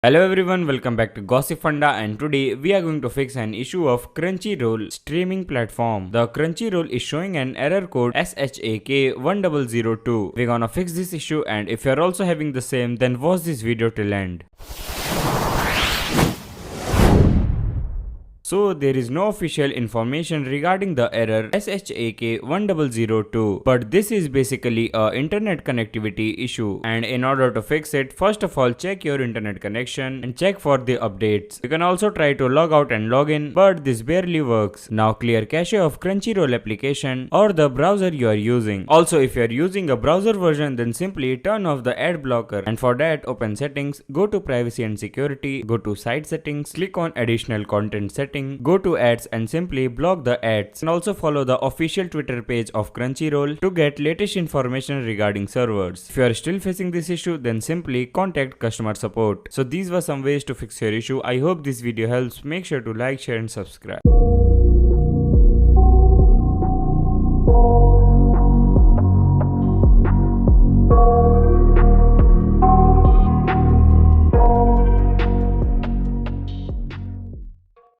Hello everyone, welcome back to Gossipfunda, and today we are going to fix an issue of Crunchyroll streaming platform. The Crunchyroll is showing an error code Shak-1002. We're gonna fix this issue, and if you're also having the same, then watch this video till end. So there is no official information regarding the error Shak-1002, but this is basically a internet connectivity issue, and in order to fix it, first of all check your internet connection and check for the updates. You can also try to log out and log in, but this barely works. Now clear cache of Crunchyroll application or the browser you are using. Also, if you are using a browser version, then simply turn off the ad blocker, and for that open settings, go to privacy and security, go to site settings, click on additional content settings, go to ads and simply block the ads, and also follow the official Twitter page of Crunchyroll to get latest information regarding servers. If you are still facing this issue, then simply contact customer support. So these were some ways to fix your issue. I hope this video helps. Make sure to like, share and subscribe.